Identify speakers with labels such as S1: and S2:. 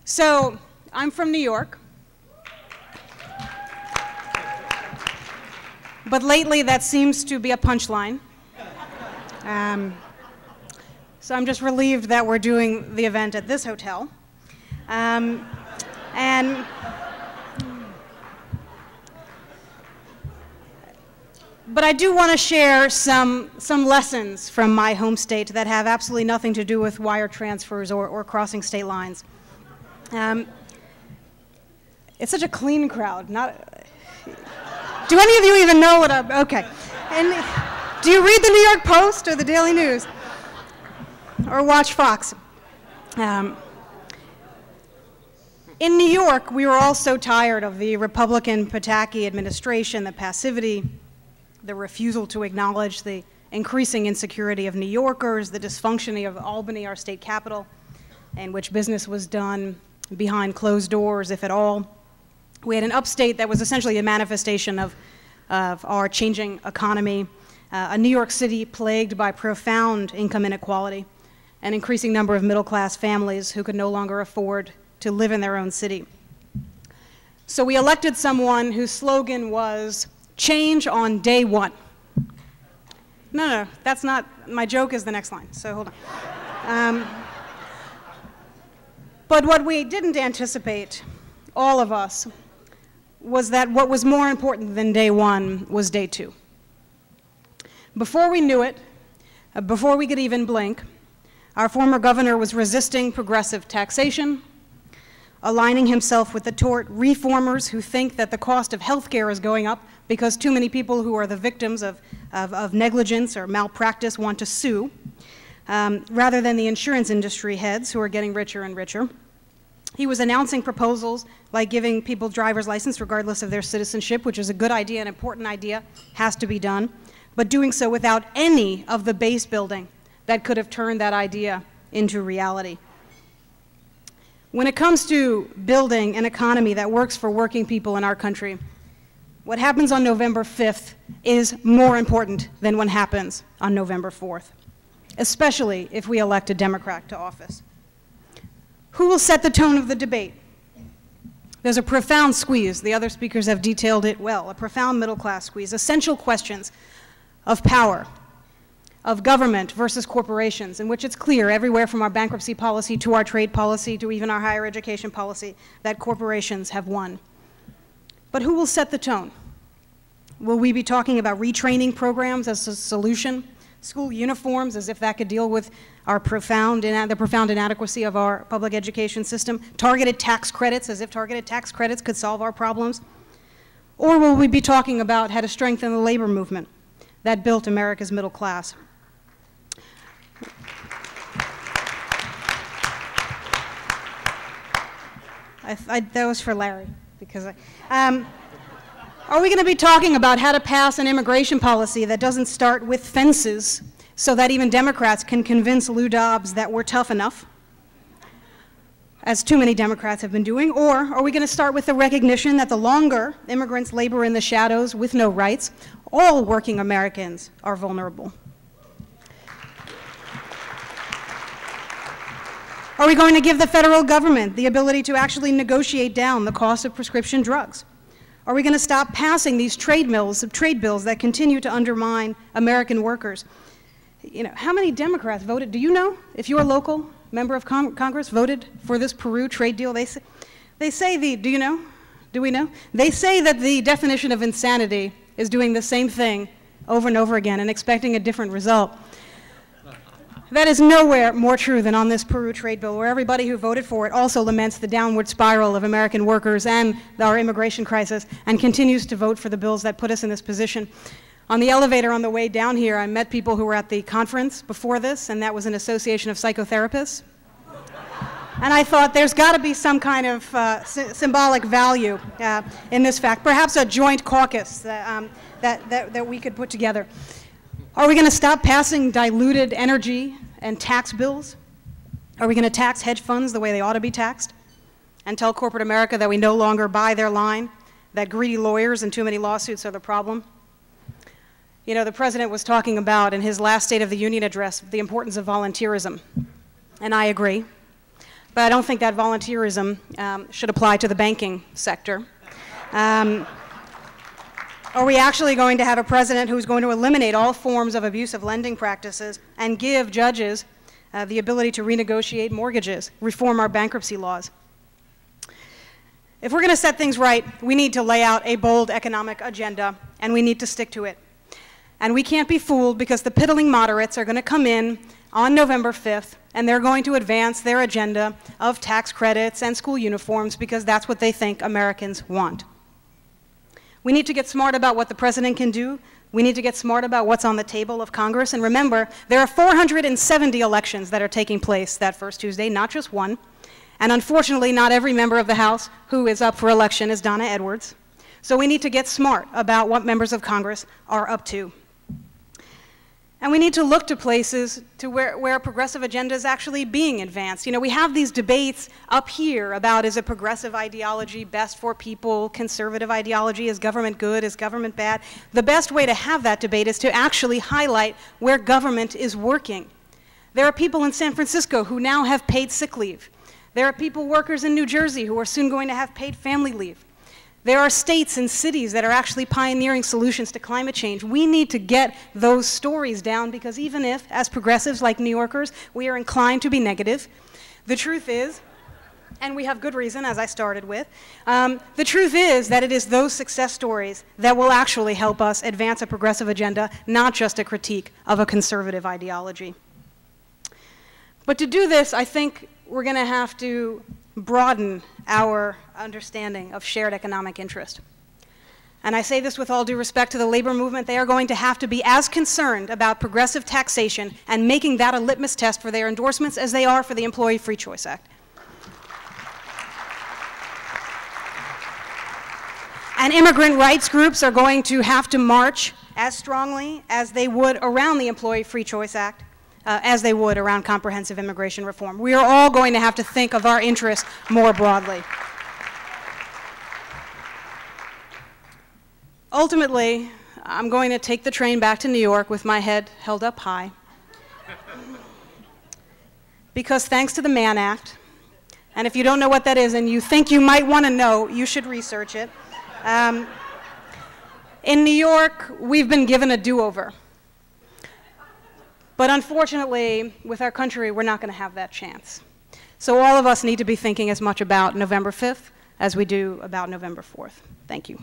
S1: So, I'm from New York. But lately, that seems to be a punchline. So I'm just relieved that we're doing the event at this hotel. But I do want to share some lessons from my home state that have absolutely nothing to do with wire transfers or crossing state lines. It's such a clean crowd. Do any of you even know what okay. And do you read the New York Post or the Daily News? Or watch Fox? In New York, we were all so tired of the Republican Pataki administration, the passivity, the refusal to acknowledge the increasing insecurity of New Yorkers, the dysfunctioning of Albany, our state capital, in which business was done behind closed doors, if at all. We had an upstate that was essentially a manifestation of our changing economy, a New York City plagued by profound income inequality, an increasing number of middle-class families who could no longer afford to live in their own city. So we elected someone whose slogan was, "Change on day one." No, that's not, my joke is the next line, so hold on. But what we didn't anticipate, all of us, was that what was more important than day one was day two. Before we knew it, before we could even blink, our former governor was resisting progressive taxation, aligning himself with the tort reformers who think that the cost of health care is going up because too many people who are the victims of negligence or malpractice want to sue, rather than the insurance industry heads who are getting richer and richer. He was announcing proposals like giving people driver's license regardless of their citizenship, which is a good idea, an important idea, has to be done, but doing so without any of the base building that could have turned that idea into reality. When it comes to building an economy that works for working people in our country, what happens on November 5th is more important than what happens on November 4th, especially if we elect a Democrat to office. Who will set the tone of the debate? There's a profound squeeze. The other speakers have detailed it well, a profound middle-class squeeze. Essential questions of power, of government versus corporations, in which it's clear everywhere from our bankruptcy policy to our trade policy to even our higher education policy that corporations have won. But who will set the tone? Will we be talking about retraining programs as a solution? School uniforms, as if that could deal with our the profound inadequacy of our public education system? Targeted tax credits, as if targeted tax credits could solve our problems? Or will we be talking about how to strengthen the labor movement that built America's middle class? That was for Larry, because are we going to be talking about how to pass an immigration policy that doesn't start with fences so that even Democrats can convince Lou Dobbs that we're tough enough, as too many Democrats have been doing? Or are we going to start with the recognition that the longer immigrants labor in the shadows with no rights, all working Americans are vulnerable? Are we going to give the federal government the ability to actually negotiate down the cost of prescription drugs? Are we going to stop passing these trade bills that continue to undermine American workers? You know, how many Democrats voted? Do you know if your local member of Congress voted for this Peru trade deal? They say do you know? Do we know? They say that the definition of insanity is doing the same thing over and over again and expecting a different result. That is nowhere more true than on this Peru trade bill, where everybody who voted for it also laments the downward spiral of American workers and our immigration crisis and continues to vote for the bills that put us in this position. On the elevator on the way down here, I met people who were at the conference before this, and that was an association of psychotherapists. And I thought there's got to be some kind of symbolic value in this fact, perhaps a joint caucus that we could put together. Are we going to stop passing diluted energy and tax bills? Are we going to tax hedge funds the way they ought to be taxed and tell corporate America that we no longer buy their line, that greedy lawyers and too many lawsuits are the problem? You know, the president was talking about in his last State of the Union address the importance of volunteerism, and I agree. but I don't think that volunteerism should apply to the banking sector. Are we actually going to have a president who's going to eliminate all forms of abusive lending practices and give judges the ability to renegotiate mortgages, reform our bankruptcy laws? If we're going to set things right, we need to lay out a bold economic agenda, and we need to stick to it. And we can't be fooled, because the piddling moderates are going to come in on November 5th, and they're going to advance their agenda of tax credits and school uniforms because that's what they think Americans want. We need to get smart about what the president can do. We need to get smart about what's on the table of Congress. And remember, there are 470 elections that are taking place that first Tuesday, not just one. And unfortunately, not every member of the House who is up for election is Donna Edwards. So we need to get smart about what members of Congress are up to. And we need to look to places to where a progressive agenda is actually being advanced. You know, we have these debates up here about, is a progressive ideology best for people, conservative ideology, is government good, is government bad? The best way to have that debate is to actually highlight where government is working. There are people in San Francisco who now have paid sick leave. There are people, workers in New Jersey, who are soon going to have paid family leave. There are states and cities that are actually pioneering solutions to climate change. We need to get those stories down, because even if, as progressives like New Yorkers, we are inclined to be negative, the truth is, and we have good reason, as I started with, the truth is that it is those success stories that will actually help us advance a progressive agenda, not just a critique of a conservative ideology. But to do this, I think we're going to have to broaden our understanding of shared economic interest. And I say this with all due respect to the labor movement. They are going to have to be as concerned about progressive taxation and making that a litmus test for their endorsements as they are for the Employee Free Choice Act. And immigrant rights groups are going to have to march as strongly as they would around the Employee Free Choice Act, as they would around comprehensive immigration reform. We are all going to have to think of our interests more broadly. Ultimately, I'm going to take the train back to New York with my head held up high, because thanks to the Mann Act, and if you don't know what that is and you think you might want to know, you should research it. In New York, we've been given a do-over. But unfortunately, with our country, we're not going to have that chance. So all of us need to be thinking as much about November 5th as we do about November 4th. Thank you.